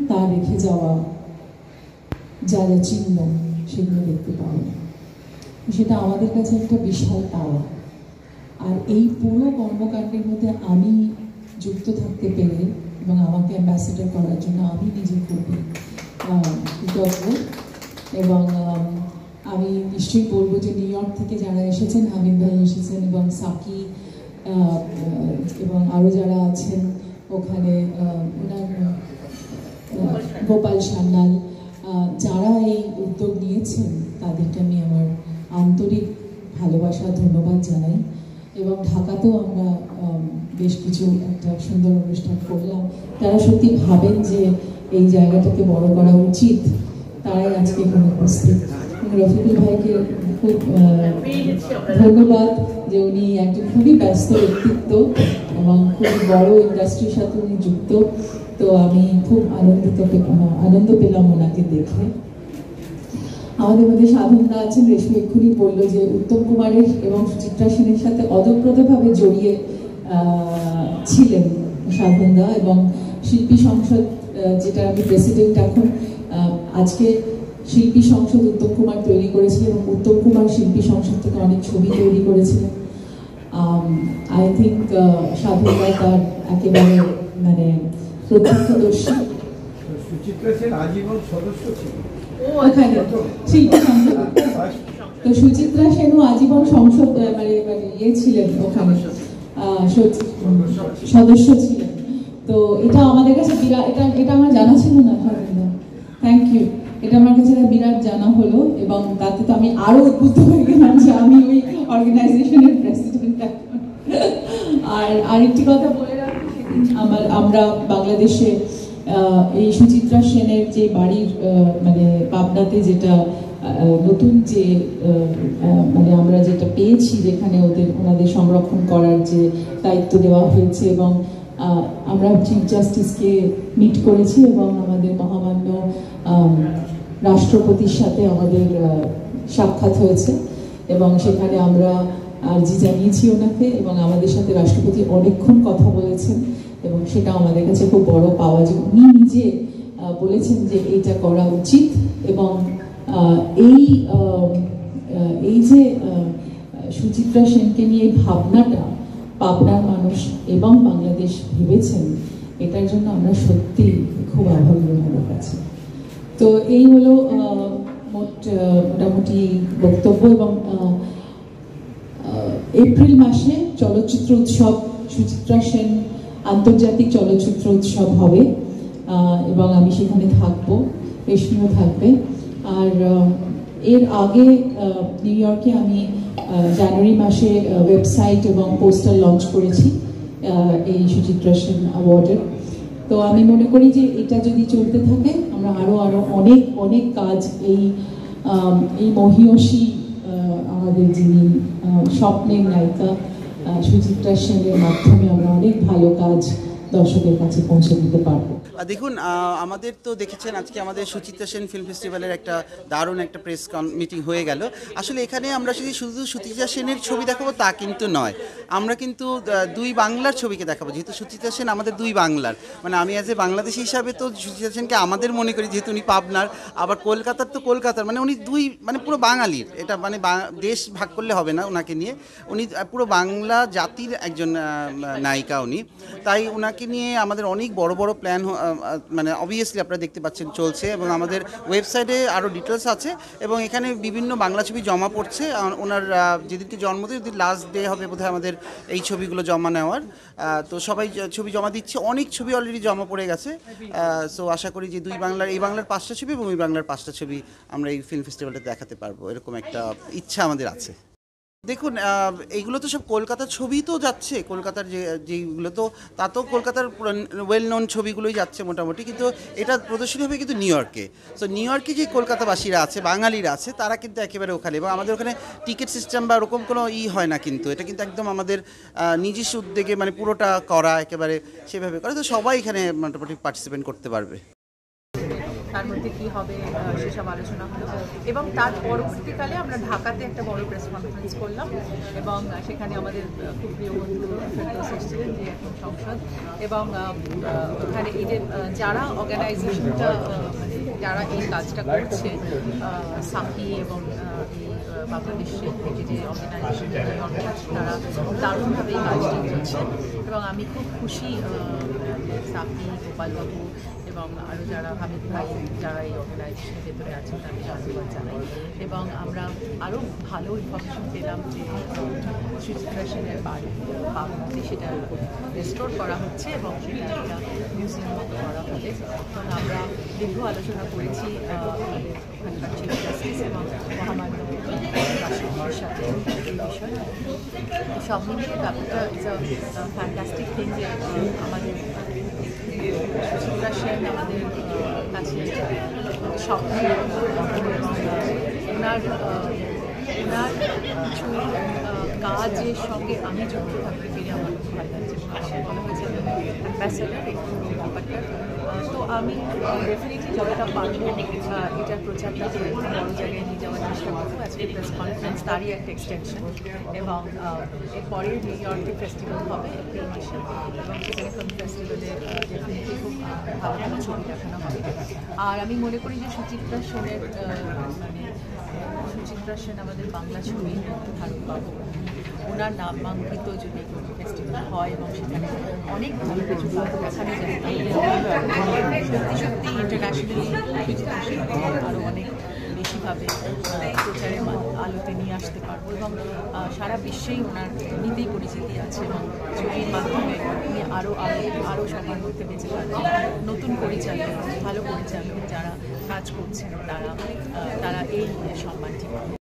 তার রেখে যাওয়া যা যা চিহ্ন সেগুলো দেখতে পাবো, সেটা আমাদের কাছে একটা বিশাল পাওয়া। আর এই পুরো কর্মকাণ্ডের মধ্যে আমি যুক্ত থাকতে পেরে এবং আমাকে অ্যাম্বাসেডার করার জন্য আমি নিজে খুবই কৃতজ্ঞ। এবং আমি নিশ্চয়ই বলবো যে নিউ ইয়র্ক থেকে যারা এসেছেন, হামিদ ভাই এসেছেন এবং সাকি এবং আরও যারা আছেন ওখানে, ওনার গোপাল সান্যাল, যারা এই উদ্যোগ নিয়েছেন তাদেরকে আমি আমার আন্তরিক ভালোবাসা ধন্যবাদ জানাই। এবং ঢাকাতেও আমরা বেশ কিছু একটা সুন্দর অনুষ্ঠান করলাম। যারা সত্যি ভাবেন যে এই জায়গাটাকে বড় করা উচিত তারাই আজকে এখানে উপস্থিত। রফিকুল ভাইকে খুব ধন্যবাদ যে উনি একজন খুবই ব্যস্ত ব্যক্তিত্ব এবং খুব বড় ইন্ডাস্ট্রির সাথে উনি যুক্ত। তো আমি খুব আনন্দ পেলাম ওনাকে দেখে। আমাদের মধ্যে সাধনদা আছেন, রেশমি এক্ষুনি বললো যে উত্তম কুমারের এবং সুচিত্রা সেনের সাথে ওতপ্রোতভাবে জড়িয়ে ছিলেন সাধনদা। এবং শিল্পী সংসদ, যেটা আমি প্রেসিডেন্ট এখন, আজকে শিল্পী সংসদ উত্তম কুমার তৈরি করেছিলেন এবং উত্তম কুমার শিল্পী সংসদ থেকে অনেক ছবি তৈরি করেছিলেন। আই থিঙ্ক সাধনদা তার একেবারে মানে প্রত্যক্ষদর্শী। সুচিত্রা সেন আজীবন সদস্য ছিলেন ওখানে শিল্পী সংসদ। তো সুচিত্রা সেনও আজীবন সংসদ মানে ইয়ে ছিলেন, ওখানে সদস্য ছিলেন। তো এটা আমাদের কাছে বিরাট, এটা আমার জানা ছিল না। থ্যাংক ইউ, এটা আমার কাছে বিরাট জানা হলো। এবং তাতে তো আমি আরো উদ্বুদ্ধ হয়ে গেলাম যে আমি ওই অর্গানাইজেশনের প্রেসিডেন্ট। আর আরেকটি কথা বলে রাখি, আমরা বাংলাদেশে এই সুচিত্রা সেনের যে বাড়ির মানে পাবনাতে যেটা নতুন যে মানে আমরা যেটা পেয়েছি, যেখানে ওনাদের সংরক্ষণ করার যে দায়িত্ব দেওয়া হয়েছে, এবং আমরা চিফ জাস্টিসকে মিট করেছি এবং আমাদের মহামান্য রাষ্ট্রপতির সাথে আমাদের সাক্ষাৎ হয়েছে এবং সেখানে আমরা আর্জি জানিয়েছি ওনাকে এবং আমাদের সাথে রাষ্ট্রপতি অনেকক্ষণ কথা বলেছেন। এবং সেটা আমাদের কাছে খুব বড় পাওয়া যে উনি নিজে বলেছেন যে এইটা করা উচিত। এবং এই যে সুচিত্রা সেনকে নিয়ে ভাবনাটা পাবনার মানুষ এবং বাংলাদেশ ভেবেছেন, এটার জন্য আমরা সত্যি খুব আভারী ওনাদের কাছে। তো এই হলো মোটামুটি বক্তব্য। এবং এপ্রিল মাসে চলচ্চিত্র উৎসব, সুচিত্রা সেন আন্তর্জাতিক চলচ্চিত্র উৎসব হবে এবং আমি সেখানে থাকবো, রেশমিও থাকবে। আর এর আগে নিউ ইয়র্কে আমি জানুয়ারি মাসে ওয়েবসাইট এবং পোস্টার লঞ্চ করেছি এই সুচিত্রা সেন অ্যাওয়ার্ডের। তো আমি মনে করি যে এটা যদি চলতে থাকে আমরা আরো অনেক অনেক কাজ এই মহিয়সী আমাদের যিনি স্বপ্নের নায়িকা সুচিত্রা সেনের মাধ্যমে আমরা অনেক ভালো কাজ দর্শকের কাছে পৌঁছে দিতে পারবো। দেখুন, আমাদের তো দেখেছেন আজকে আমাদের সুচিত্রা সেন ফিল্ম ফেস্টিভ্যালের একটা দারুণ একটা প্রেস মিটিং হয়ে গেল। আসলে এখানে আমরা যদি শুধু সুচিত্রা সেনের ছবি দেখাবো তা কিন্তু নয়, আমরা কিন্তু দুই বাংলার ছবিকে দেখাবো। যেহেতু সুচিত্রা সেন আমাদের দুই বাংলার, মানে আমি অ্যাজ এ বাংলাদেশি হিসাবে তো সুচিত্রা সেনকে আমাদের মনে করি, যেহেতু উনি পাবনার, আবার কলকাতার তো কলকাতার, মানে উনি দুই মানে পুরো বাঙালির। এটা মানে দেশ ভাগ করলে হবে না ওনাকে নিয়ে, উনি পুরো বাংলা জাতির একজন নায়িকা উনি। তাই ওনাকে নিয়ে আমাদের অনেক বড় বড় প্ল্যান মানে অবভিয়াসলি আপনারা দেখতে পাচ্ছেন চলছে এবং আমাদের ওয়েবসাইটে আরও ডিটেলস আছে এবং এখানে বিভিন্ন বাংলা ছবি জমা পড়ছে। ওনার যেদিনকে জন্মদিন ওদিন লাস্ট ডে হবে বোধহয় আমাদের এই ছবিগুলো জমা নেওয়ার। তো সবাই ছবি জমা দিচ্ছে, অনেক ছবি অলরেডি জমা পড়ে গেছে। সো আশা করি যে দুই বাংলার, এই বাংলার 5টা ছবি এবং ওই বাংলার 5টা ছবি আমরা এই ফিল্ম ফেস্টিভ্যালটা দেখাতে পারবো, এরকম একটা ইচ্ছা আমাদের আছে। দেখুন, এইগুলো তো সব কলকাতার ছবি তো যাচ্ছে, কলকাতার যেইগুলো তো তা তো কলকাতার ওয়েল নোন ছবিগুলোই যাচ্ছে মোটামুটি, কিন্তু এটা প্রদর্শনী হবে কিন্তু নিউ ইয়র্কে। সো নিউ ইয়র্কে যে কলকাতাবাসীরা আছে, বাঙালিরা আছে, তারা কিন্তু একেবারে ওখানে, এবং আমাদের ওখানে টিকিট সিস্টেম বা ওরকম কোনো হয় না, কিন্তু এটা কিন্তু একদম আমাদের নিজস্ব উদ্যোগে মানে পুরোটা করা, একেবারে সেভাবে করে। তো সবাই এখানে মোটামুটি পার্টিসিপেট করতে পারবে। তার মধ্যে কী হবে সেসব আলোচনা হলো। এবং তার পরবর্তীকালে আমরা ঢাকাতে একটা বড় প্রেস কনফারেন্স করলাম এবং সেখানে আমাদের খুব প্রিয় বন্ধু ফেরদৌস এসেছিলেন, যে এখন সংসদ, এবং ওখানে এই যে যারা অর্গানাইজেশনটা মানে যারা এই কাজটা করছে, সাফি এবং বাংলাদেশের থেকে যে অর্গানাইজেশন তারা দারুণভাবে এই কাজটি করছেন এবং আমি খুব খুশি সাফি, গোপালবাবু এবং আরও যারা হামিদ ভাই যারা এই অর্গানাইজেশনের ভেতরে আছেন তাদের ধন্যবাদ জানাই। এবং আমরা আরও ভালো ইনফরমেশন পেলাম যে সুচিত্রা সেনের বাড়ি সেটা রেস্টোর করা হচ্ছে এবং সেটা একটা মিউজিয়াম মতো করা হবে। এবং আমরা দীর্ঘ আলোচনা করেছি ওখানকার চিফ জাস্টিস এবং মহামান্য রাষ্ট্রপতির সাথে এই বিষয়ে। সব মিলিয়ে ব্যাপারটা ইজ আ ফ্যান্টাস্টিক থিং যে আমাদের সুচিত্রা সেন আমাদের কাছে স্বপ্ন, ওনার কিছু কাজের সঙ্গে আমি যুক্ত থাকতে পেরে আমার খুব ভালো লাগছে। মনে হয়েছে অ্যাম্বাসেডার এই ব্যাপারটা। তো আমি ডেফিনেটলি যতটা পারবো এটার প্রচারটাকে বড় জায়গায় নিয়ে যাওয়ার চেষ্টা করবো। আজকে প্রেস কনফারেন্স তারই একটা এক্সটেনশন এবং এরপরে নিউ ইয়র্কে ফেস্টিভ্যাল হবে এপ্রিল মাসে এবং সেখানে ফিল্ম ফেস্টিভ্যালে ডেফিনেটলি খুব ভালো ভালো ছবি দেখানো হবে। আর আমি মনে করি যে সুচিত্রা সেনের সুচিত্রা সেন আমাদের বাংলা ছবির ধারক পাবো। ওনার নামাঙ্কিত যদি ফেস্টিভ্যাল হয় এবং সেখানে অনেক ভালো কিছু দেখানো যায়, তাহলে সত্যি সত্যি ইন্টারন্যাশনালি সুচিত্রা সেনকে আরও অনেক বেশিভাবে প্রচারে আলোতে নিয়ে আসতে পারবো এবং সারা বিশ্বেই ওনার এমনিতেই পরিচিতি আছে এবং ছবির মাধ্যমে উনি আরও সবার মধ্যে বেঁচে থাকবেন। নতুন পরিচালক, ভালো পরিচালক যারা কাজ করছেন তারা এই সম্মানটি পাবেন।